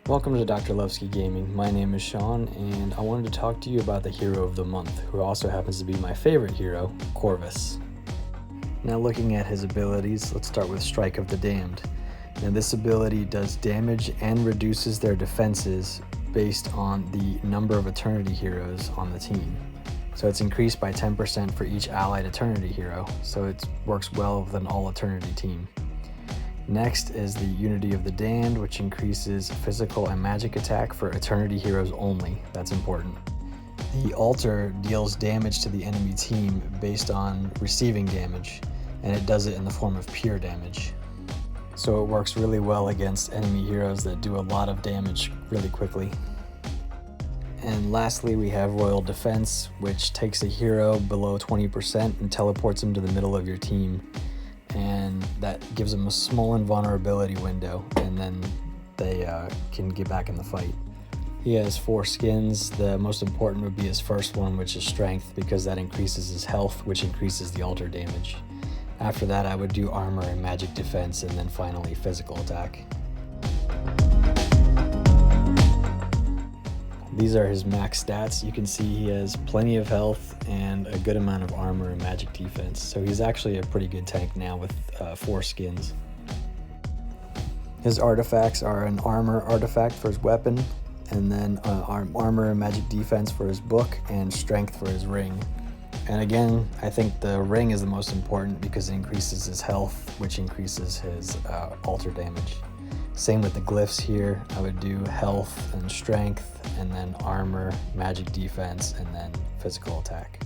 Welcome to Dr. Levski Gaming. My name is Sean, and I wanted to talk to you about the hero of the month, who also happens to be my favorite hero, Corvus. Now, looking at his abilities, let's start with Strike of the Damned. Now, this ability does damage and reduces their defenses based on the number of Eternity heroes on the team. So it's increased by 10% for each allied Eternity hero, so it works well with an all Eternity team. Next is the Unity of the Damned, which increases physical and magic attack for Eternity heroes only. That's important. The Altar deals damage to the enemy team based on receiving damage, and it does it in the form of pure damage. So it works really well against enemy heroes that do a lot of damage really quickly. And lastly, we have Royal Defense, which takes a hero below 20% and teleports him to the middle of your team. And that gives them a small invulnerability window, and then they can get back in the fight. He has 4 skins. The most important would be his first one, which is Strength, because that increases his health, which increases the altar damage. After that, I would do Armor and Magic Defense, and then finally Physical Attack. These are his max stats. You can see he has plenty of health and a good amount of armor and magic defense. So he's actually a pretty good tank now with 4 skins. His artifacts are an armor artifact for his weapon, and then armor and magic defense for his book, and strength for his ring. And again, I think the ring is the most important because it increases his health, which increases his altar damage. Same with the glyphs here. I would do health and strength, and then armor, magic defense, and then physical attack.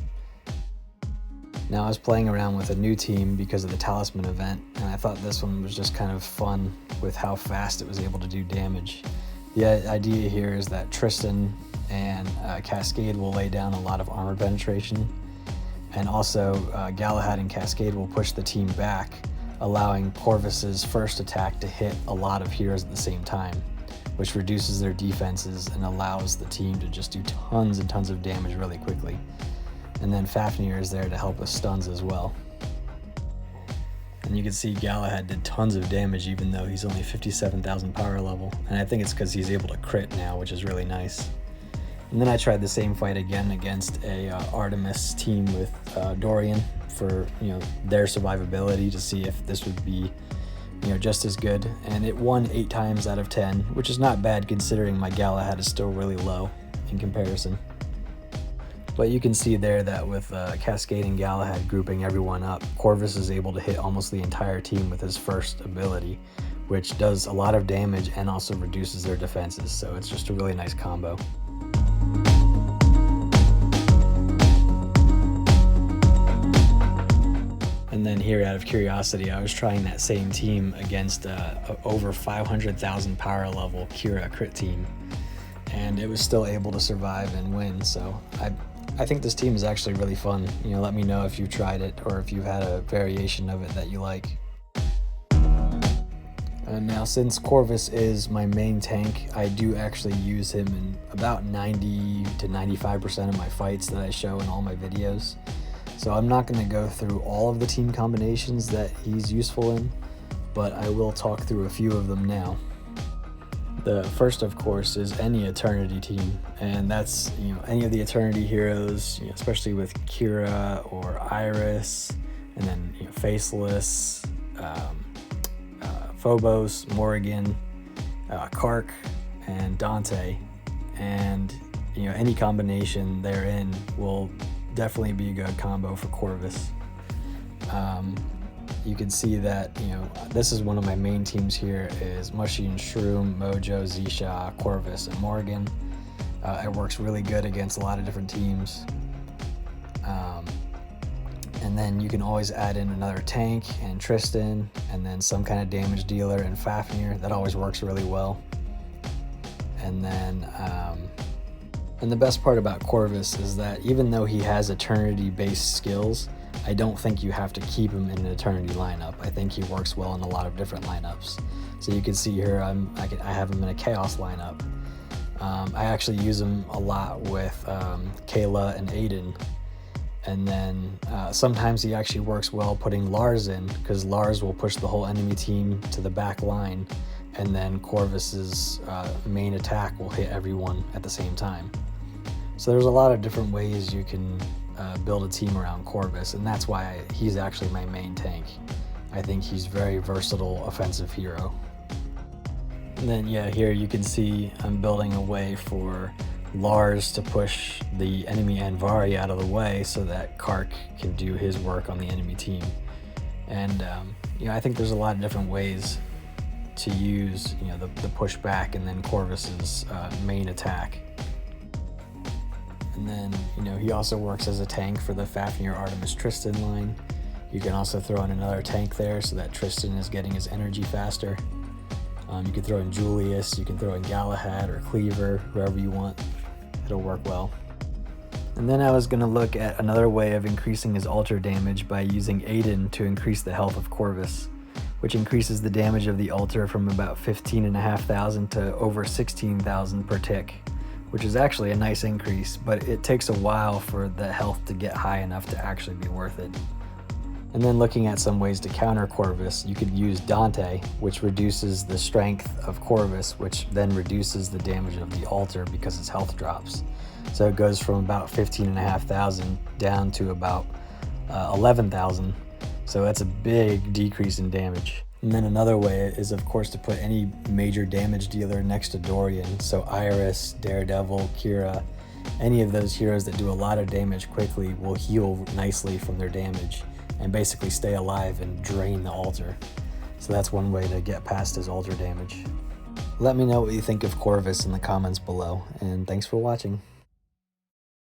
Now, I was playing around with a new team because of the talisman event, and I thought this one was just kind of fun with how fast it was able to do damage. The idea here is that Tristan and Cascade will lay down a lot of armor penetration, and also Galahad and Cascade will push the team back, allowing Corvus's first attack to hit a lot of heroes at the same time, which reduces their defenses and allows the team to just do tons and tons of damage really quickly. And then Fafnir is there to help with stuns as well. And you can see Galahad did tons of damage even though he's only 57,000 power level, and I think it's because he's able to crit now, which is really nice. And then I tried the same fight again against a Artemis team with Dorian for their survivability to see if this would be just as good, and it won 8 times out of 10, which is not bad considering my Galahad is still really low in comparison. But you can see there that with Cascade and Galahad grouping everyone up, Corvus is able to hit almost the entire team with his first ability, which does a lot of damage and also reduces their defenses, so it's just a really nice combo. And then here, out of curiosity, I was trying that same team against over 500,000 power level Kira crit team, and it was still able to survive and win. So I think this team is actually really fun. Let me know if you've tried it or if you've had a variation of it that you like. Now, since Corvus is my main tank, I do actually use him in about 90 to 95% of my fights that I show in all my videos. So I'm not going to go through all of the team combinations that he's useful in, but I will talk through a few of them now. The first, of course, is any Eternity team, and that's any of the Eternity heroes, especially with Kira or Iris, and then Faceless, Phobos, Morrigan, Kark, and Dante, and any combination therein will definitely be a good combo for Corvus. You can see that this is one of my main teams here is Mushy and Shroom, Mojo, Zisha, Corvus, and Morgan. It works really good against a lot of different teams. And then you can always add in another tank and Tristan, and then some kind of damage dealer and Fafnir. That always works really well. And then and the best part about Corvus is that even though he has Eternity-based skills, I don't think you have to keep him in an Eternity lineup. I think he works well in a lot of different lineups. So you can see here I have him in a Chaos lineup. I actually use him a lot with Kayla and Aiden. And then sometimes he actually works well putting Lars in, because Lars will push the whole enemy team to the back line and then Corvus's main attack will hit everyone at the same time. So there's a lot of different ways you can build a team around Corvus, and that's why he's actually my main tank. I think he's a very versatile offensive hero. And then here you can see I'm building a way for Lars to push the enemy Anvari out of the way so that Kark can do his work on the enemy team. And I think there's a lot of different ways to use the pushback and then Corvus's main attack. And then he also works as a tank for the Fafnir Artemis Tristan line. You can also throw in another tank there so that Tristan is getting his energy faster. You can throw in Julius, you can throw in Galahad or Cleaver, whoever you want. It'll work well. And then I was going to look at another way of increasing his altar damage by using Aiden to increase the health of Corvus, which increases the damage of the altar from about 15,500 to over 16,000 per tick, which is actually a nice increase, but it takes a while for the health to get high enough to actually be worth it. And then looking at some ways to counter Corvus, you could use Dante, which reduces the strength of Corvus, which then reduces the damage of the altar because his health drops. So it goes from about 15,500 down to about 11,000. So that's a big decrease in damage. And then another way is, of course, to put any major damage dealer next to Dorian. So Iris, Daredevil, Kira, any of those heroes that do a lot of damage quickly will heal nicely from their damage and basically stay alive and drain the altar. So that's one way to get past his altar damage. Let me know what you think of Corvus in the comments below, and thanks for watching.